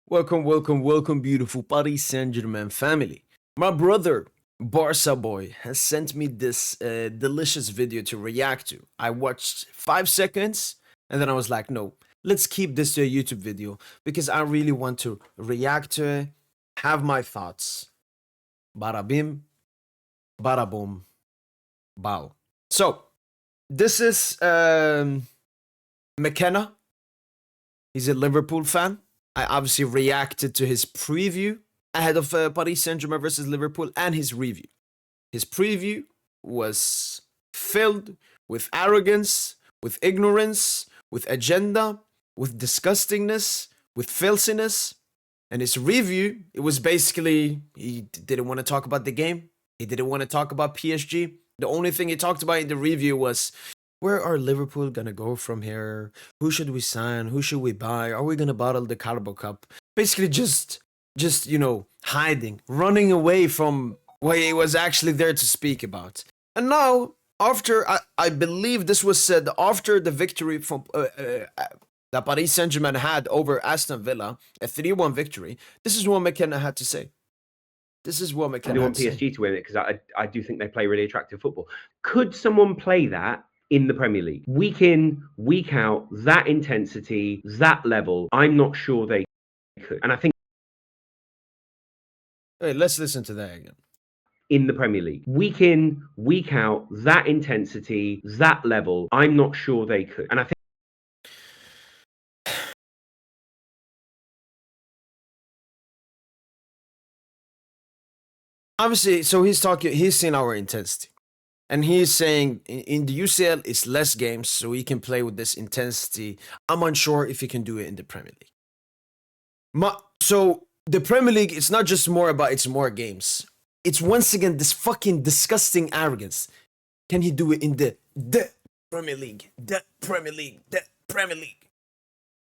Welcome, welcome, welcome, beautiful Paris Saint Germain family. My brother, Barca Boy, has sent me this delicious video to react to. I watched 5 seconds and then I was like, no, let's keep this to a YouTube video because I really want to react to it, have my thoughts. Bada bim, bada boom, bow. So, this is McKenna. He's a Liverpool fan. I obviously reacted to his preview ahead of Paris Saint Germain versus Liverpool and his review. His preview was filled with arrogance, with ignorance, with agenda, with disgustingness, with filthiness. And his review, it was basically, he didn't want to talk about the game. He didn't want to talk about PSG. The only thing he talked about in the review was, where are Liverpool gonna go from here? Who should we sign? Who should we buy? Are we gonna bottle the Carabao Cup? Basically, just hiding, running away from what he was actually there to speak about. And now, after I believe this was said after the victory from that Paris Saint Germain had over Aston Villa, a 3-1 victory. This is what McKenna had to say. This is what McKenna had to say. I want PSG to win it because I do think they play really attractive football. Could someone play that in the Premier League? Week in, week out, that intensity, that level, I'm not sure they could. And I think... Wait, let's listen to that again. In the Premier League, week in, week out, that intensity, that level, I'm not sure they could. And I think... Obviously, so he's seen our intensity. And he's saying in the UCL, it's less games, so he can play with this intensity. I'm unsure if he can do it in the Premier League. So the Premier League, it's not just more about it's more games. It's once again this fucking disgusting arrogance. Can he do it in the Premier League? The Premier League. The Premier League.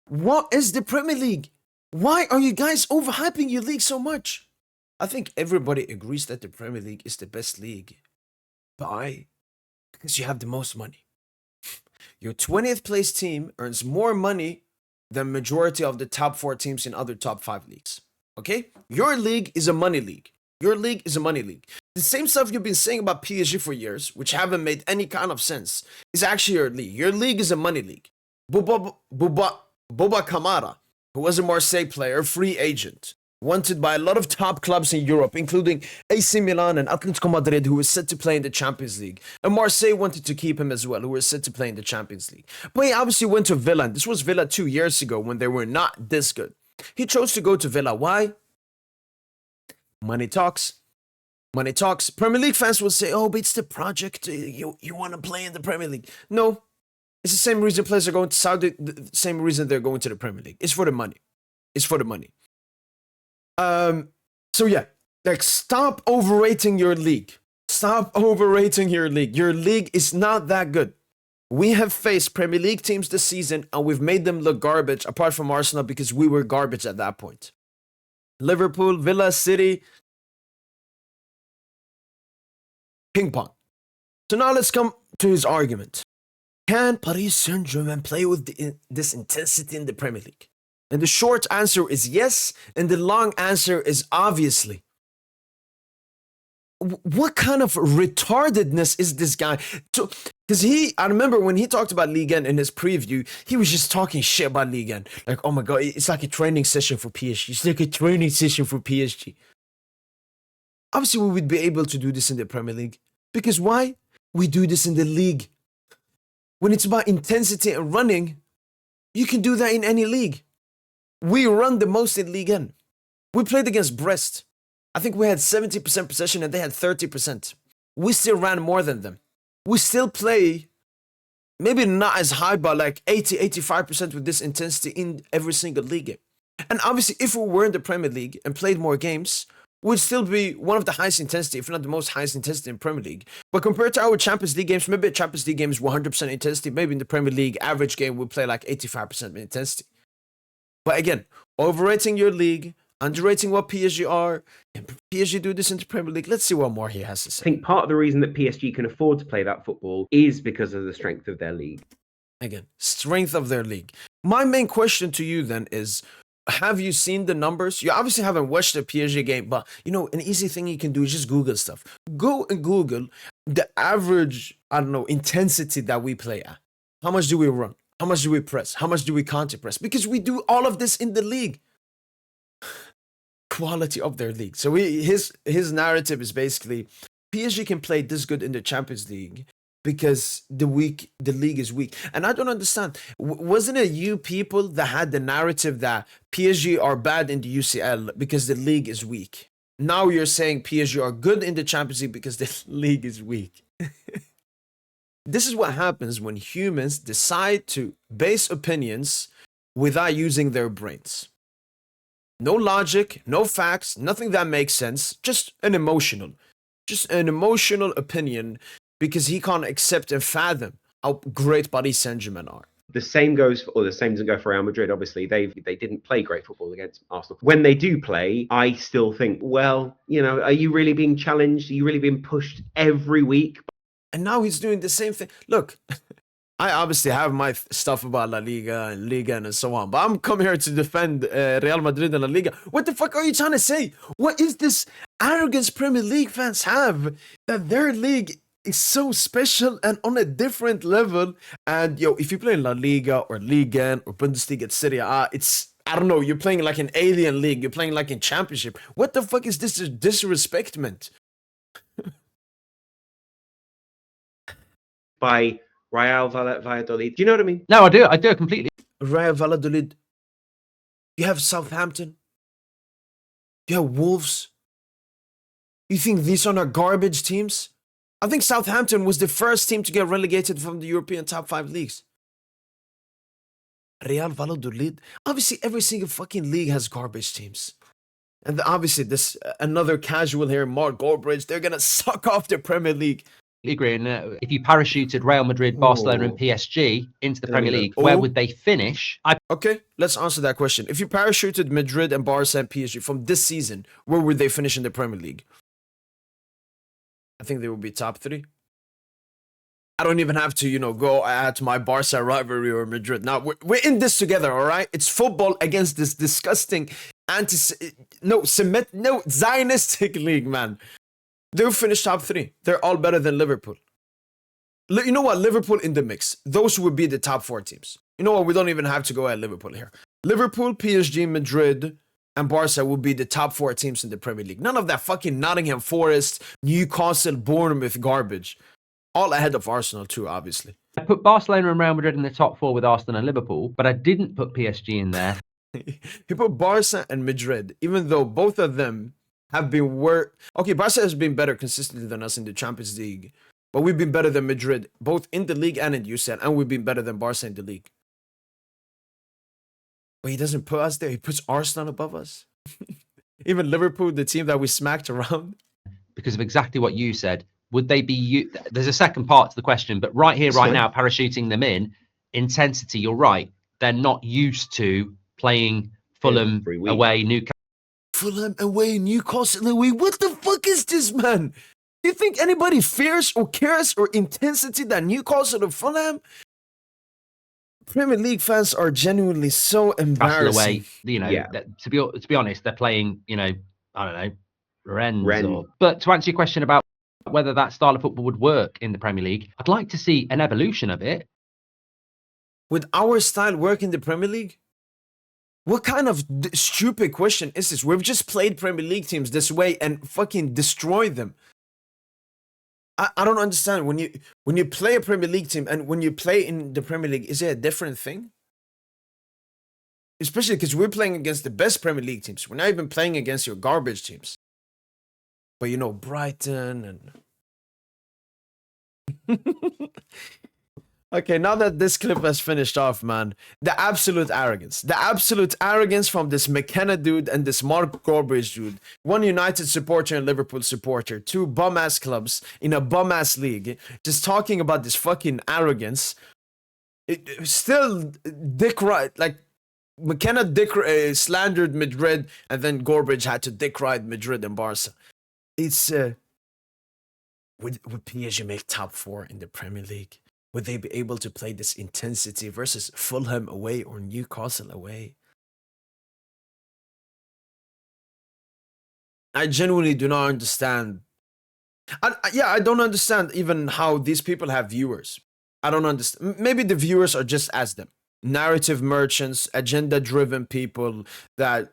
What is the Premier League? Why are you guys overhyping your league so much? I think everybody agrees that the Premier League is the best league. Why? Because you have the most money. Your 20th place team earns more money than majority of the top 4 teams in other top 5 leagues. Okay? Your league is a money league. Your league is a money league. The same stuff you've been saying about PSG for years, which haven't made any kind of sense, is actually your league. Your league is a money league. Boba Kamara, who was a Marseille player, free agent, wanted by a lot of top clubs in Europe, including AC Milan and Atletico Madrid, who were set to play in the Champions League. And Marseille wanted to keep him as well, who were set to play in the Champions League. But he obviously went to Villa, and this was Villa 2 years ago when they were not this good. He chose to go to Villa. Why? Money talks. Money talks. Premier League fans will say, oh, but it's the project. You want to play in the Premier League. No. It's the same reason players are going to Saudi, the same reason they're going to the Premier League. It's for the money. It's for the money. So yeah, like stop overrating your league. Stop overrating your league. Your league is not that good. We have faced Premier League teams this season and we've made them look garbage apart from Arsenal because we were garbage at that point. Liverpool, Villa, City, ping pong. So now let's come to his argument. Can Paris Saint Germain play with this intensity in the Premier League? And the short answer is yes, and the long answer is obviously. What kind of retardedness is this guy? So, because I remember when he talked about Ligue 1 in his preview, he was just talking shit about Ligue 1. Like, oh my God, it's like a training session for PSG. It's like a training session for PSG. Obviously, we would be able to do this in the Premier League. Because why? We do this in the league. When it's about intensity and running, you can do that in any league. We run the most in Ligue 1. We played against Brest. I think we had 70% possession and they had 30%. We still ran more than them. We still play, maybe not as high, but like 80-85% with this intensity in every single league game. And obviously, if we were in the Premier League and played more games, we'd still be one of the highest intensity, if not the most highest intensity in Premier League. But compared to our Champions League games, maybe a Champions League game is 100% intensity. Maybe in the Premier League, average game, we play like 85% intensity. But again, overrating your league, underrating what PSG are. Can PSG do this in the Premier League? Let's see what more he has to say. I think part of the reason that PSG can afford to play that football is because of the strength of their league. Again, strength of their league. My main question to you then is, have you seen the numbers? You obviously haven't watched the PSG game, but you know, an easy thing you can do is just Google stuff. Go and Google the average, I don't know, intensity that we play at. How much do we run? How much do we press? How much do we counter press? Because we do all of this in the league. Quality of their league. So his narrative is basically PSG can play this good in the Champions League because the league is weak. And I don't understand. Wasn't it you people that had the narrative that PSG are bad in the UCL because the league is weak? Now you're saying PSG are good in the Champions League because the league is weak. This is what happens when humans decide to base opinions without using their brains. No logic, no facts, nothing that makes sense, just an emotional opinion because he can't accept and fathom how great Paris Saint Germain are. The same doesn't go for Real Madrid. Obviously, they didn't play great football against Arsenal. When they do play, I still think, well, you know, are you really being challenged? Are you really being pushed every week? And now he's doing the same thing. Look, I obviously have my stuff about La Liga and Liga and so on, but I'm coming here to defend Real Madrid and La Liga. What the fuck are you trying to say? What is this arrogance Premier League fans have that their league is so special and on a different level? And yo, if you play in La Liga or Liga or Bundesliga, Serie A, it's, I don't know, you're playing like an alien league. You're playing like in Championship. What the fuck is this disrespectment? By Real Valladolid. Do you know what I mean? No, I do. I do completely. Real Valladolid. You have Southampton. You have Wolves. You think these are not garbage teams? I think Southampton was the first team to get relegated from the European top 5 leagues. Real Valladolid. Obviously, every single fucking league has garbage teams. And obviously, this another casual here, Mark Goldbridge, they're gonna suck off the Premier League. Agree. And if you parachuted Real Madrid, Barcelona, and PSG into the Premier League, where would they finish? Okay, let's answer that question. If you parachuted Madrid and Barca and PSG from this season, where would they finish in the Premier League? I think they would be top 3. I don't even have to, you know, go at my Barca rivalry or Madrid. Now, we're in this together, all right? It's football against this disgusting Zionistic league, man. They'll finish top 3. They're all better than Liverpool. You know what? Liverpool in the mix. Those would be the top 4 teams. You know what? We don't even have to go at Liverpool here. Liverpool, PSG, Madrid, and Barca would be the top 4 teams in the Premier League. None of that fucking Nottingham Forest, Newcastle, Bournemouth garbage. All ahead of Arsenal too, obviously. I put Barcelona and Real Madrid in the top 4 with Arsenal and Liverpool, but I didn't put PSG in there. He put Barca and Madrid, even though both of them have been okay, Barca has been better consistently than us in the Champions League, but we've been better than Madrid, both in the league and in UCL, and we've been better than Barca in the league. But he doesn't put us there. He puts Arsenal above us. Even Liverpool, the team that we smacked around. Because of exactly what you said. Would they be... There's a second part to the question, but right here, right now, parachuting them in, intensity, you're right. They're not used to playing Fulham away, Newcastle. Fulham away, Newcastle away. What the fuck is this, man? Do you think anybody fears or cares or intensity than Newcastle or Fulham? Premier League fans are genuinely so embarrassing. Away, you know, to be honest, they're playing, you know, I don't know, Rennes. But to answer your question about whether that style of football would work in the Premier League, I'd like to see an evolution of it. Would our style work in the Premier League? What kind of stupid question is this? We've just played Premier League teams this way and fucking destroyed them. I don't understand. When you play a Premier League team and when you play in the Premier League, is it a different thing? Especially because we're playing against the best Premier League teams. We're not even playing against your garbage teams. But you know, Brighton and... Okay, now that this clip has finished off, man, the absolute arrogance from this McKenna dude and this Mark Gorbridge dude, one United supporter and Liverpool supporter, 2 bum-ass clubs in a bum-ass league, just talking about this fucking arrogance. Still, Dick Wright, like, McKenna slandered Madrid, and then Gorbridge had to Dick ride Madrid and Barca. It's, would PSG make top 4 in the Premier League? Would they be able to play this intensity versus Fulham away or Newcastle away? I genuinely do not understand. I don't understand even how these people have viewers. I don't understand. Maybe the viewers are just as them. Narrative merchants, agenda-driven people that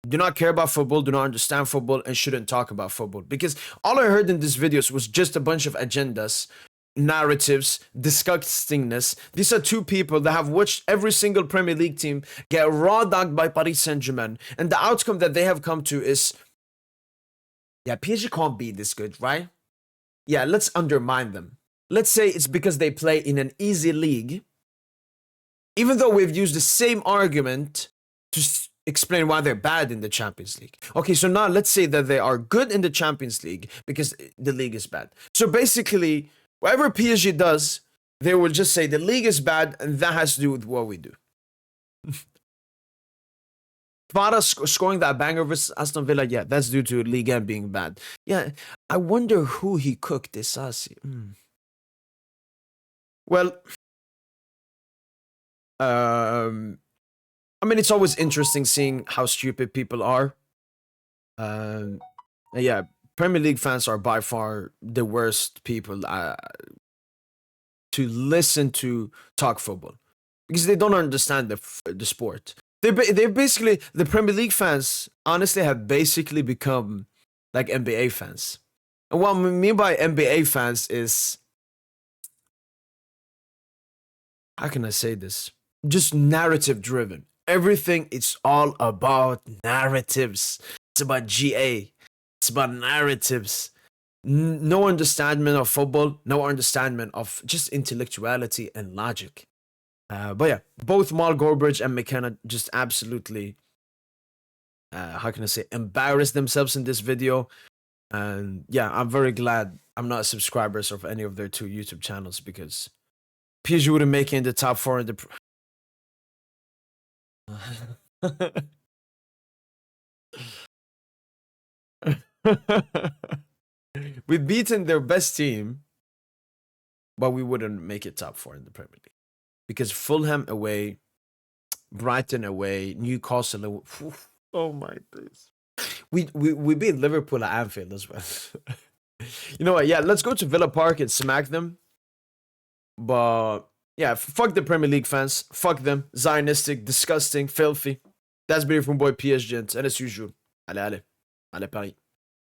do not care about football, do not understand football, and shouldn't talk about football. Because all I heard in these videos was just a bunch of agendas, narratives, disgustingness. These are two people that have watched every single Premier League team get raw dogged by Paris Saint Germain, and the outcome that they have come to is, yeah, PSG can't be this good, right? Yeah, let's undermine them. Let's say it's because they play in an easy league, even though we've used the same argument to explain why they're bad in the Champions League. Okay, so now let's say that they are good in the Champions League because the league is bad. So basically, whatever PSG does, they will just say the league is bad and that has to do with what we do. Fara scoring that banger versus Aston Villa, yeah, that's due to Ligue 1 being bad. Yeah, I wonder who he cooked this Asi. Well, I mean, it's always interesting seeing how stupid people are. Yeah, Premier League fans are by far the worst people to listen to talk football because they don't understand the sport. They're basically, the Premier League fans honestly have basically become like NBA fans. And what I mean by NBA fans is, how can I say this? Just narrative driven. Everything is all about narratives. It's about GA. It's about narratives. No understanding of football, no understanding of just intellectuality and logic. But yeah, both Mal Gorbridge and McKenna just absolutely, how can I say, embarrassed themselves in this video. And yeah, I'm very glad I'm not subscribers of any of their two YouTube channels because PSG wouldn't make it in the top 4 in the... We've beaten their best team, but we wouldn't make it top 4 in the Premier League. Because Fulham away, Brighton away, Newcastle away. Oh my days. We beat Liverpool at Anfield as well. You know what? Yeah, let's go to Villa Park and smack them. But yeah, fuck the Premier League fans. Fuck them. Zionistic, disgusting, filthy. That's been from boy PSGINT. And as usual, allez, allez. Allez Paris.